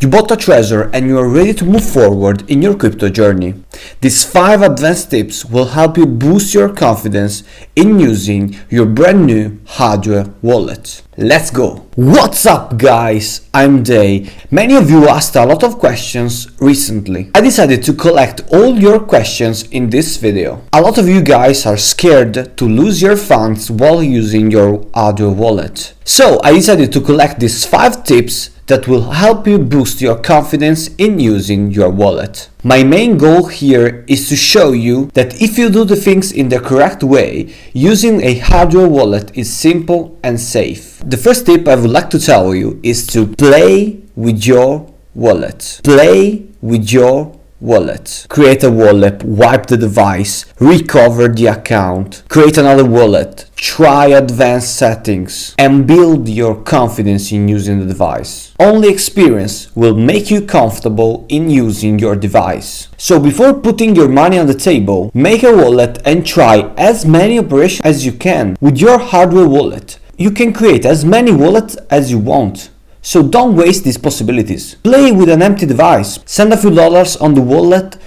You bought a Trezor and you are ready to move forward in your crypto journey. These 5 advanced tips will help you boost your confidence in using your brand new hardware wallet. Let's go! What's up guys? I'm Day. Many of you asked a lot of questions recently. I decided to collect all your questions in this video. A lot of you guys are scared to lose your funds while using your hardware wallet. So I decided to collect these 5 tips that will help you boost your confidence in using your wallet. My main goal here is to show you that if you do the things in the correct way, using a hardware wallet is simple and safe. The first tip I would like to tell you is to play with your wallet. Play with your wallet. Create a wallet, wipe the device, recover the account, create another wallet, try advanced settings, and build your confidence in using the device. Only experience will make you comfortable in using your device. So before putting your money on the table, make a wallet and try as many operations as you can. With your hardware wallet, you can create as many wallets as you want. So don't waste these possibilities. Play with an empty device. Send a few dollars on the wallet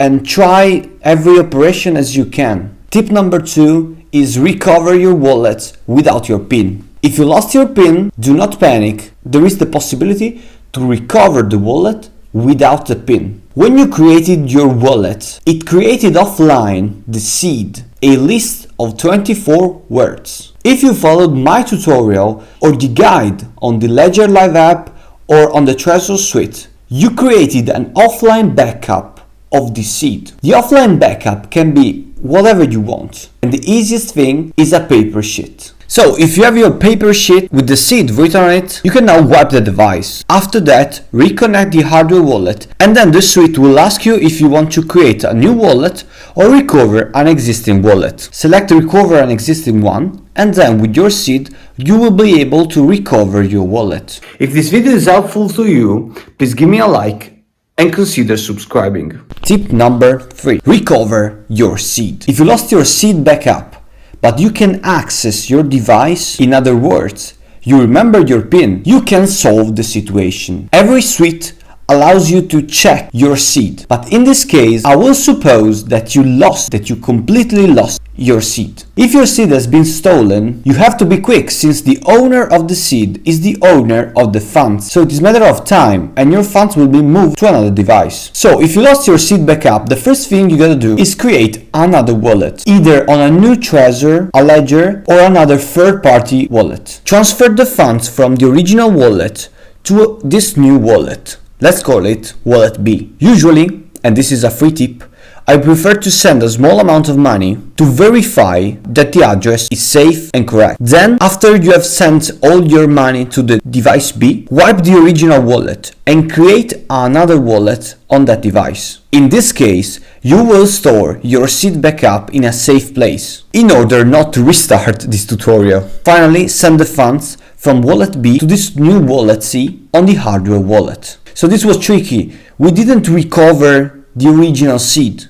and try every operation as you can. Tip number 2 is recover your wallet without your PIN. If you lost your PIN, do not panic. There is the possibility to recover the wallet without the PIN. When you created your wallet, it created offline the seed, a list of 24 words. If you followed my tutorial or the guide on the Ledger Live app or on the Trezor suite, you created an offline backup of the seed. The offline backup can be whatever you want, and the easiest thing is a paper sheet. So if you have your paper sheet with the seed written on it, you can now wipe the device. After that, reconnect the hardware wallet, and then the suite will ask you if you want to create a new wallet or recover an existing wallet. Select recover an existing one, and then with your seed, you will be able to recover your wallet. If this video is helpful to you, please give me a like and consider subscribing. Tip number 3. Recover your seed. If you lost your seed backup, but you can access your device, in other words, you remember your PIN, you can solve the situation. Every suite allows you to check your seed, but in this case, I will suppose that you completely lost your seed. If your seed has been stolen, you have to be quick since the owner of the seed is the owner of the funds. So it is a matter of time and your funds will be moved to another device. So if you lost your seed backup, the first thing you gotta do is create another wallet, either on a new Trezor, a Ledger, or another third-party wallet. Transfer the funds from the original wallet to this new wallet. Let's call it Wallet B. Usually, and this is a free tip, I prefer to send a small amount of money to verify that the address is safe and correct. Then, after you have sent all your money to the device B, wipe the original wallet and create another wallet on that device. In this case, you will store your seed backup in a safe place in order not to restart this tutorial. Finally, send the funds from wallet B to this new wallet C on the hardware wallet. So this was tricky. We didn't recover the original seed,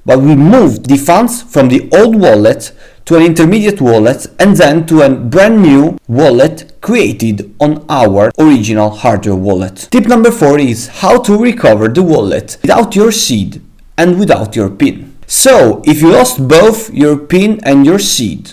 but we moved the funds from the old wallet to an intermediate wallet and then to a brand new wallet created on our original hardware wallet. Tip number 4 is how to recover the wallet without your seed and without your PIN. So if you lost both your PIN and your seed,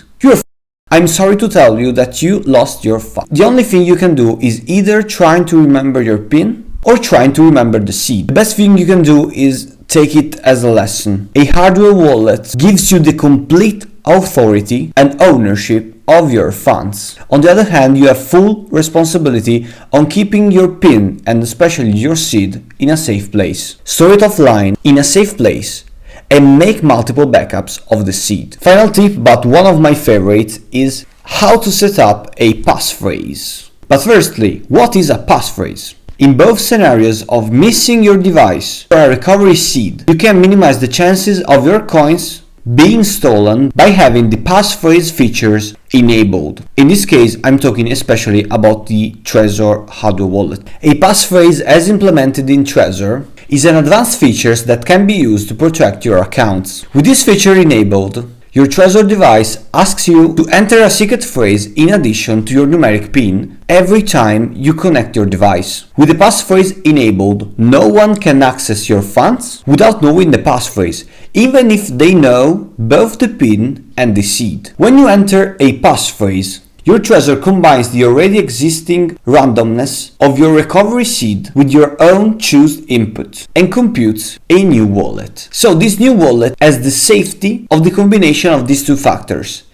I'm sorry to tell you that you lost your funds. The only thing you can do is either trying to remember your PIN or trying to remember the seed. The best thing you can do is take it as a lesson. A hardware wallet gives you the complete authority and ownership of your funds. On the other hand, you have full responsibility on keeping your PIN and especially your seed in a safe place. Store it offline in a safe place and make multiple backups of the seed. Final tip, but one of my favorites, is how to set up a passphrase. But firstly, what is a passphrase? In both scenarios of missing your device or a recovery seed, you can minimize the chances of your coins being stolen by having the passphrase features enabled. In this case, I'm talking especially about the Trezor hardware wallet. A passphrase as implemented in Trezor is an advanced feature that can be used to protect your accounts. With this feature enabled, Your Trezor device asks you to enter a secret phrase in addition to your numeric PIN every time you connect your device. With the passphrase enabled, no one can access your funds without knowing the passphrase, even if they know both the PIN and the seed. When you enter a passphrase, your Trezor combines the already existing randomness of your recovery seed with your own chosen input and computes a new wallet. So this new wallet has the safety of the combination of these two factors,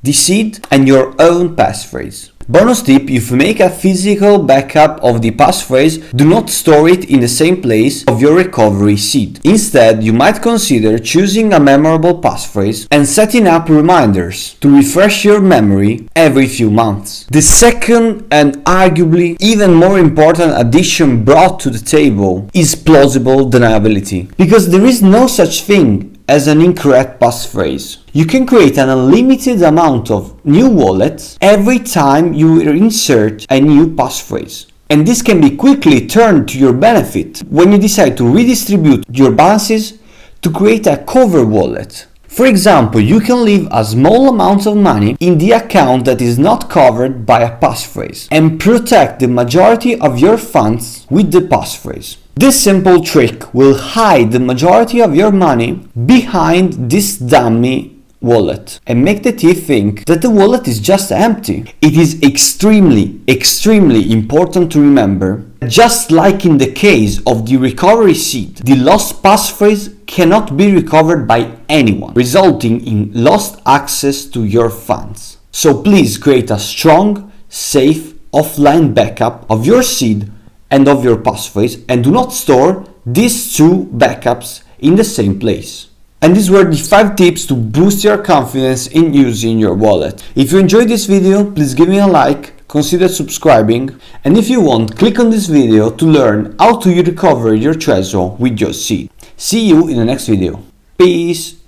the seed and your own passphrase. Bonus tip: if you make a physical backup of the passphrase, do not store it in the same place of your recovery seed. Instead, you might consider choosing a memorable passphrase and setting up reminders to refresh your memory every few months. The second and arguably even more important addition brought to the table is plausible deniability, because there is no such thing as an incorrect passphrase. You can create an unlimited amount of new wallets every time you insert a new passphrase. And this can be quickly turned to your benefit when you decide to redistribute your balances to create a cover wallet. For example, you can leave a small amount of money in the account that is not covered by a passphrase and protect the majority of your funds with the passphrase. This simple trick will hide the majority of your money behind this dummy wallet and make the thief think that the wallet is just empty. It is extremely important to remember, just like in the case of the recovery seed, the lost passphrase cannot be recovered by anyone, resulting in lost access to your funds. So please create a strong, safe, offline backup of your seed and of your passphrase, and do not store these two backups in the same place. And these were the 5 tips to boost your confidence in using your wallet. If you enjoyed this video, please give me a like, consider subscribing, and if you want, click on this video to learn how to recover your Trezor with your seed. See you in the next video. Peace!